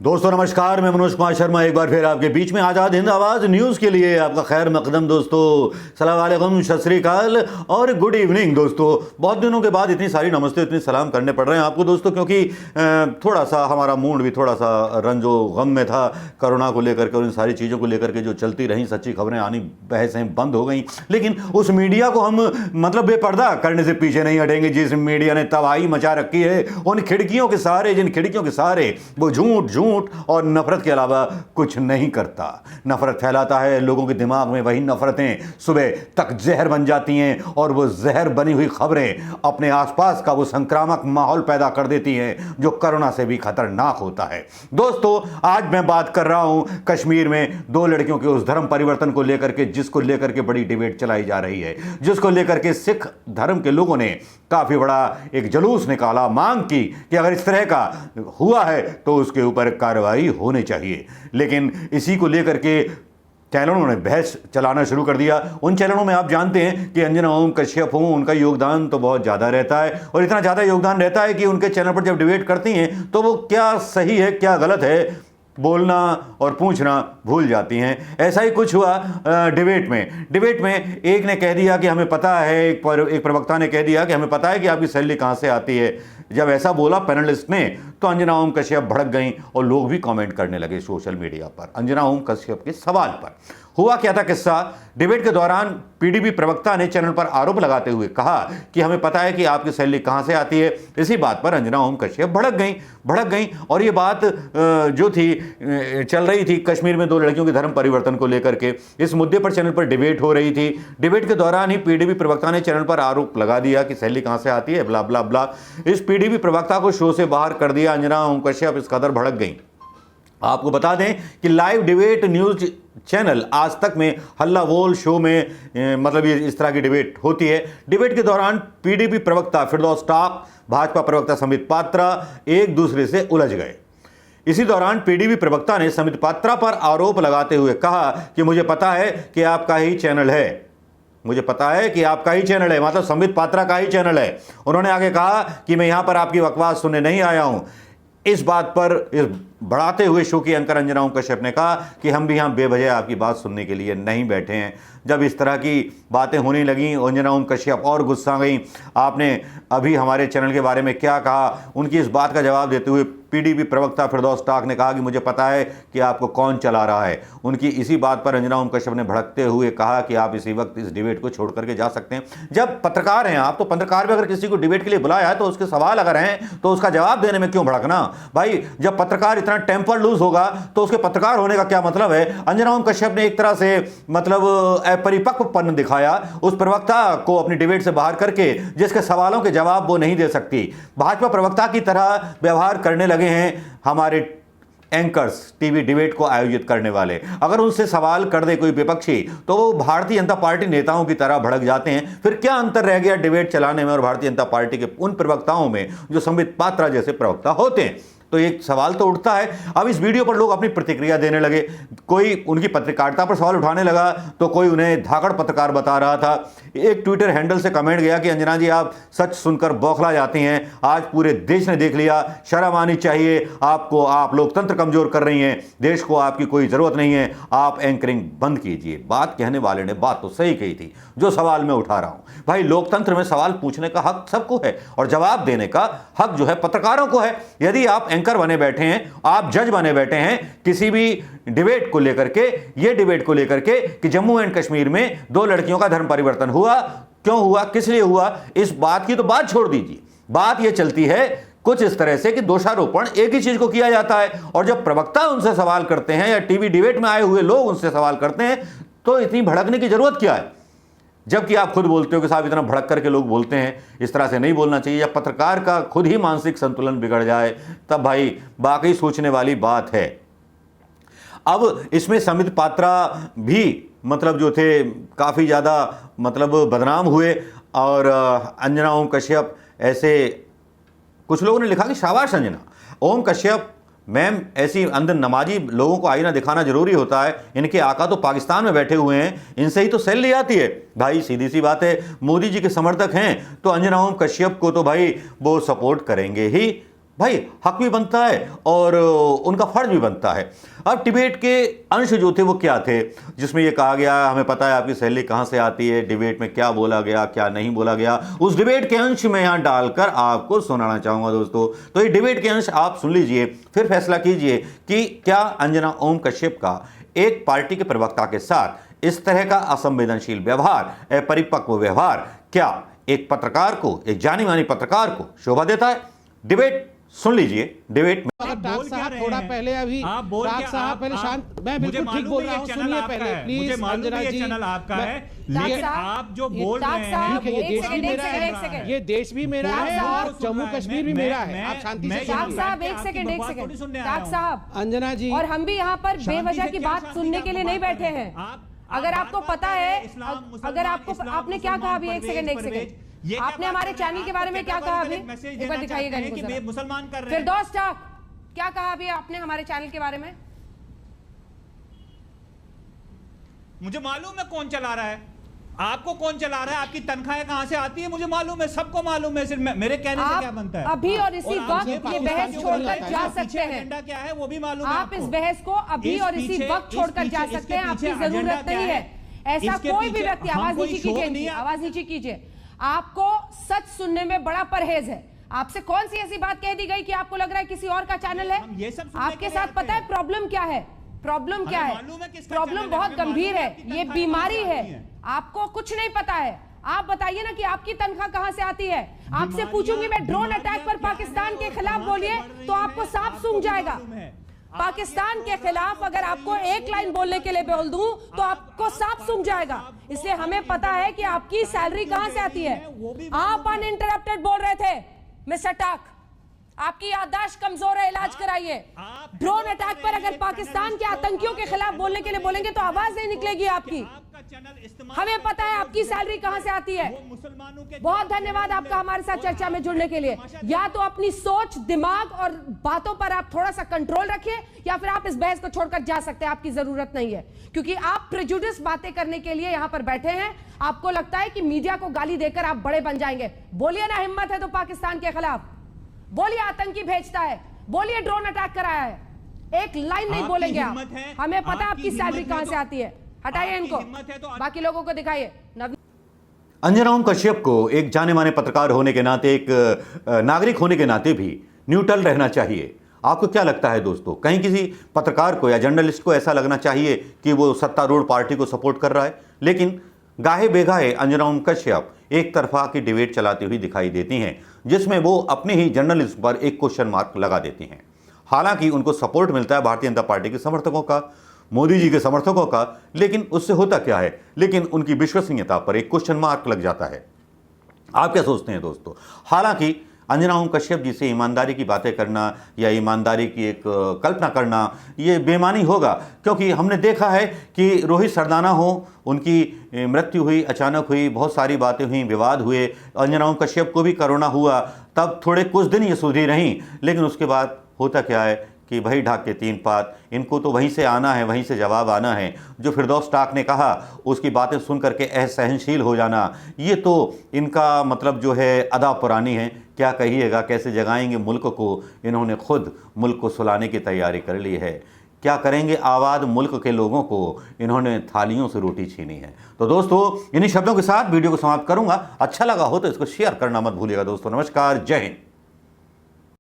दोस्तों नमस्कार, मैं मनोज कुमार शर्मा एक बार फिर आपके बीच में आज़ाद हिंद आवाज़ न्यूज़ के लिए आपका खैर मकदम दोस्तों। सलाम वालेकुम, सत श्री अकाल और गुड इवनिंग दोस्तों। बहुत दिनों के बाद इतनी सारी नमस्ते इतनी सलाम करने पड़ रहे हैं आपको दोस्तों, क्योंकि थोड़ा सा हमारा मूड भी थोड़ा सा रंजो गम में था। कोरोना को लेकर के और इन सारी चीज़ों को लेकर के जो चलती रहीं सच्ची खबरें आनी बहसें बंद हो गई, लेकिन उस मीडिया को हम मतलब बेपर्दा करने से पीछे नहीं हटेंगे। जिस मीडिया ने तबाही मचा रखी है, उन खिड़कियों के सहारे, जिन खिड़कियों के सहारे वो झूठ और नफरत के अलावा कुछ नहीं करता। नफरत फैलाता है लोगों के दिमाग में, वही नफरतें सुबह तक जहर बन जाती हैं और वो जहर बनी हुई खबरें अपने आसपास का वो संक्रामक माहौल पैदा कर देती हैं जो कोरोना से भी खतरनाक होता है। दोस्तों आज मैं बात कर रहा हूं कश्मीर में दो लड़कियों के उस धर्म परिवर्तन को लेकर के, जिसको लेकर के बड़ी डिबेट चलाई जा रही है, जिसको लेकर के सिख धर्म के लोगों ने काफी बड़ा एक जुलूस निकाला, मांग की कि अगर इस तरह का हुआ है तो उसके ऊपर कार्रवाई होनी चाहिए। लेकिन इसी को लेकर के चैनलों ने बहस चलाना शुरू कर दिया। उन चैनलों में आप जानते हैं कि अंजना ओम कश्यप हों, उनका योगदान तो बहुत ज़्यादा रहता है और इतना ज़्यादा योगदान रहता है कि उनके चैनल पर जब डिबेट करती हैं तो वो क्या सही है क्या गलत है बोलना और पूछना भूल जाती हैं। ऐसा ही कुछ हुआ डिबेट में एक ने कह दिया कि हमें पता है, एक प्रवक्ता ने कह दिया कि हमें पता है कि आपकी सैलरी कहाँ से आती है। जब ऐसा बोला पैनलिस्ट ने तो अंजना ओम कश्यप भड़क गईं और लोग भी कमेंट करने लगे सोशल मीडिया पर अंजना ओम कश्यप के सवाल पर। हुआ क्या था किस्सा, डिबेट के दौरान पीडीपी प्रवक्ता ने चैनल पर आरोप लगाते हुए कहा कि हमें पता है कि आपकी सैलरी कहां से आती है। इसी बात पर अंजना ओम कश्यप भड़क गईं और ये बात जो थी चल रही थी कश्मीर में दो लड़कियों के धर्म परिवर्तन को लेकर के, इस मुद्दे पर चैनल पर डिबेट हो रही थी। डिबेट के दौरान ही पीडीपी प्रवक्ता ने चैनल पर आरोप लगा दिया कि सैलरी कहां से आती है, ब्ला ब्ला ब्ला। इस पीडीपी प्रवक्ता को शो से बाहर कर दिया। अंजना ओम कश्यप इस कदर भड़क गईं। आपको बता दें कि लाइव डिबेट न्यूज चैनल आज तक में हल्ला बोल शो में मतलब ये इस तरह की डिबेट होती है। डिबेट के दौरान पीडीपी प्रवक्ता फिरदौस टाक, भाजपा प्रवक्ता समित पात्रा एक दूसरे से उलझ गए। इसी दौरान पीडीपी प्रवक्ता ने समित पात्रा पर आरोप लगाते हुए कहा कि मुझे पता है कि आपका ही चैनल है, मतलब समित पात्रा का ही चैनल है। उन्होंने आगे कहा कि मैं यहां पर आपकी बकवास सुनने नहीं आया हूं। इस बात पर बढ़ाते हुए शो की एंकर अंजना ओम कश्यप ने कहा कि हम भी यहाँ बेवजह आपकी बात सुनने के लिए नहीं बैठे हैं। जब इस तरह की बातें होने लगीं अंजना ओम कश्यप और गुस्सा गई। आपने अभी हमारे चैनल के बारे में क्या कहा, उनकी इस बात का जवाब देते हुए पीडीपी प्रवक्ता फिरदौस टाक ने कहा कि मुझे पता है कि आपको कौन चला रहा है। उनकी इसी बात पर अंजना ओम कश्यप ने भड़कते हुए कहा कि आप इसी वक्त इस डिबेट को छोड़ करके जा सकते हैं। जब पत्रकार हैं आप, तो पत्रकार भी अगर किसी को डिबेट के लिए बुलाया है तो उसके सवाल अगर हैं तो उसका जवाब देने में क्यों भड़कना भाई। जब पत्रकार इतना टेम्पर लूज होगा तो उसके पत्रकार होने का क्या मतलब है। अंजना ओम कश्यप ने एक तरह से मतलब परिपक्वपन दिखाया उस प्रवक्ता को अपनी डिबेट से बाहर करके, जिसके सवालों के जवाब वो नहीं दे सकती। भाजपा प्रवक्ता की तरह व्यवहार करने लगे हैं हमारे एंकर्स, टीवी डिबेट को आयोजित करने वाले। अगर उनसे सवाल कर दे कोई विपक्षी तो वो भारतीय जनता पार्टी नेताओं की तरह भड़क जाते हैं। फिर क्या अंतर रह गया डिबेट चलाने में और भारतीय जनता पार्टी के उन प्रवक्ताओं में जो संबित पात्रा जैसे प्रवक्ता होते हैं। तो एक सवाल तो उठता है। अब इस वीडियो पर लोग अपनी प्रतिक्रिया देने लगे, कोई उनकी पत्रकारिता पर सवाल उठाने लगा तो कोई उन्हें धाकड़ पत्रकार बता रहा था। एक ट्विटर हैंडल से कमेंट गया कि अंजना जी आप सच सुनकर बौखला जाती हैं, आज पूरे देश ने देख लिया, शर्म आनी चाहिए आपको, आप लोकतंत्र कमजोर कर रही हैं, देश को आपकी कोई जरूरत नहीं है, आप एंकरिंग बंद कीजिए। बात कहने वाले ने बात तो सही कही थी जो सवाल मैं उठा रहा हूं भाई। लोकतंत्र में सवाल पूछने का हक सबको है और जवाब देने का हक जो है पत्रकारों को है। यदि आप एंकर बने बैठे हैं, आप जज बने बैठे हैं किसी भी डिबेट को लेकर के, ये डिबेट को लेकर के कि जम्मू एंड कश्मीर में दो लड़कियों का धर्म परिवर्तन हुआ, क्यों हुआ, किस लिए हुआ, इस बात की तो बात छोड़ दीजिए। बात यह चलती है कुछ इस तरह से कि दोषारोपण एक ही चीज को किया जाता है और जब प्रवक्ता उनसे सवाल करते हैं या टीवी डिबेट में आए हुए लोग उनसे सवाल करते हैं तो इतनी भड़कने की जरूरत क्या है। जबकि आप खुद बोलते हो कि साहब इतना भड़क करके लोग बोलते हैं, इस तरह से नहीं बोलना चाहिए। या पत्रकार का खुद ही मानसिक संतुलन बिगड़ जाए तब भाई वाकई सोचने वाली बात है। अब इसमें समित पात्रा भी मतलब जो थे काफ़ी ज़्यादा मतलब बदनाम हुए और अंजना ओम कश्यप ऐसे, कुछ लोगों ने लिखा कि शाबाश अंजना ओम कश्यप मैम, ऐसी अंदर नमाजी लोगों को आईना दिखाना जरूरी होता है, इनके आका तो पाकिस्तान में बैठे हुए हैं, इनसे ही तो सैलरी आती है। भाई सीधी सी बात है, मोदी जी के समर्थक हैं तो अंजना ओम कश्यप को तो भाई वो सपोर्ट करेंगे ही। भाई हक भी बनता है और उनका फर्ज भी बनता है। अब डिबेट के अंश जो थे वो क्या थे, जिसमें ये कहा गया हमें पता है आपकी सैलरी कहां से आती है, डिबेट में क्या बोला गया क्या नहीं बोला गया, उस डिबेट के अंश में यहां डालकर आपको सुनाना चाहूंगा दोस्तों। तो ये डिबेट के अंश आप सुन लीजिए, फिर फैसला कीजिए कि क्या अंजना ओम कश्यप का एक पार्टी के प्रवक्ता के साथ इस तरह का असंवेदनशील व्यवहार, अपरिपक्व व्यवहार, क्या एक पत्रकार को, एक जानी मानी पत्रकार को शोभा देता है। डिबेट सुन लीजिए। डिबेट में थोड़ा पहले अभी साहब पहले शांत, मैं बिल्कुल ठीक बोल रहा हूं, सुनिए पहले प्लीज अंजना जी। चैनल आपका है, लेकिन आप जो बोल रहे हैं ये देश भी मेरा है, ये देश भी मेरा है और जम्मू कश्मीर भी मेरा है। आप शांति से साहब एक सेकंड साहब, अंजना जी, और हम भी यहाँ पर बेवजह की बात सुनने के लिए नहीं बैठे हैं। अगर आपको पता है, अगर आपको, आपने क्या कहा अभी, एक सेकंड, आपने हमारे चैनल के बारे में क्या कहा अभी, एक बार दिखाइएगा इनको मुसलमान कर रहे हैं। फिरदौस टाक, क्या कहा अभी आपने हमारे चैनल के बारे में? मुझे मालूम है कौन चला रहा है, आपको कौन चला रहा है, आपकी तनख्वाहें कहां से आती है मुझे मालूम है, सबको मालूम है, सिर्फ मेरे कहने से क्या बनता है। अभी और इसी वक्त ये बहस छोड़कर जा सकते हैं, एजेंडा क्या है वो भी मालूम है। आप इस बहस को अभी और इसी वक्त छोड़कर जा सकते हैं, आपकी जरूरत नहीं है। ऐसा कोई भी व्यक्ति, आवाज नीचे कीजिए, आवाज नीचे कीजिए। आपको सच सुनने में बड़ा परहेज है। आपसे कौन सी ऐसी बात कह दी गई कि आपको लग रहा है किसी और का चैनल है? आपके साथ पता है प्रॉब्लम क्या है? प्रॉब्लम क्या है? प्रॉब्लम बहुत गंभीर है, ये बीमारी है। आपको कुछ नहीं पता है। आप बताइए ना कि आपकी तनख्वाह कहां से आती है। आपसे पूछूंगी मैं, ड्रोन अटैक पर पाकिस्तान के खिलाफ बोलिए तो आपको साफ सूंघ जाएगा। पाकिस्तान के खिलाफ अगर आपको एक लाइन बोलने के लिए बोल दूं तो आपको साफ सूंघ जाएगा। इसलिए हमें पता है कि आपकी सैलरी कहां से आती है। आप अनइंटरप्टेड बोल रहे थे मिस्टर टाक, आपकी याददाश्त कमजोर है, इलाज कराइए। ड्रोन अटैक पर अगर पाकिस्तान के आतंकियों के खिलाफ बोलने के लिए बोलेंगे तो आवाज नहीं निकलेगी आपकी। हमें पता है आपकी सैलरी कहां से आती है। बहुत धन्यवाद आपका हमारे साथ चर्चा में जुड़ने के लिए। या तो अपनी सोच, दिमाग और बातों पर आप थोड़ा सा कंट्रोल रखिए, या फिर आप इस बहस को छोड़कर जा सकते हैं। आपकी जरूरत नहीं है, क्योंकि आप प्रेजुडिस बातें करने के लिए यहां पर बैठे हैं। आपको लगता है कि मीडिया को गाली देकर आप बड़े बन जाएंगे। बोलिए ना, हिम्मत है तो पाकिस्तान के खिलाफ बोलिए, आतंकी भेजता है, बोलिए ड्रोन अटैक कराया है। एक लाइन नहीं बोलेंगे आप। हमें पता है आपकी सैलरी कहां से आती है। हटाइए इनको, बाकी लोगों को दिखाइए। अंजना ओम कश्यप को एक जाने माने पत्रकार होने के नाते, एक नागरिक होने के नाते भी न्यूट्रल रहना चाहिए। आपको क्या लगता है दोस्तों, कहीं किसी पत्रकार को या जर्नलिस्ट को ऐसा लगना चाहिए कि वो सत्तारूढ़ पार्टी को सपोर्ट कर रहा है? लेकिन गाहे बेगाहे अंजना ओम कश्यप एक तरफा की डिबेट चलाती हुई दिखाई देती हैं, जिसमें वो अपने ही जर्नलिज्म पर एक क्वेश्चन मार्क लगा देती हैं। हालांकि उनको सपोर्ट मिलता है भारतीय जनता पार्टी के समर्थकों का, मोदी जी के समर्थकों का, लेकिन उससे होता क्या है, लेकिन उनकी विश्वसनीयता पर एक क्वेश्चन मार्क लग जाता है। आप क्या सोचते हैं दोस्तों? हालांकि अंजना ओम कश्यप जी से ईमानदारी की बातें करना या ईमानदारी की एक कल्पना करना ये बेमानी होगा, क्योंकि हमने देखा है कि रोहित सरदाना हो, उनकी मृत्यु हुई, अचानक हुई, बहुत सारी बातें हुई, विवाद हुए। अंजना ओम कश्यप को भी कोरोना हुआ, तब थोड़े कुछ दिन ये सुधरी रहीं, लेकिन उसके बाद होता क्या है कि वही ढाक के तीन पात, इनको तो वहीं से आना है, वहीं से जवाब आना है। जो फिरदौस टाक ने कहा उसकी बातें सुन करके असहनशील हो जाना, ये तो इनका मतलब जो है अदा पुरानी है। क्या कहिएगा, कैसे जगाएंगे मुल्क को? इन्होंने खुद मुल्क को सुलाने की तैयारी कर ली है। क्या करेंगे आबाद मुल्क के लोगों को? इन्होंने थालियों से रोटी छीनी है। तो दोस्तों, इन्हीं शब्दों के साथ वीडियो को समाप्त करूंगा। अच्छा लगा हो तो इसको शेयर करना मत भूलिएगा दोस्तों। नमस्कार, जय हिंद।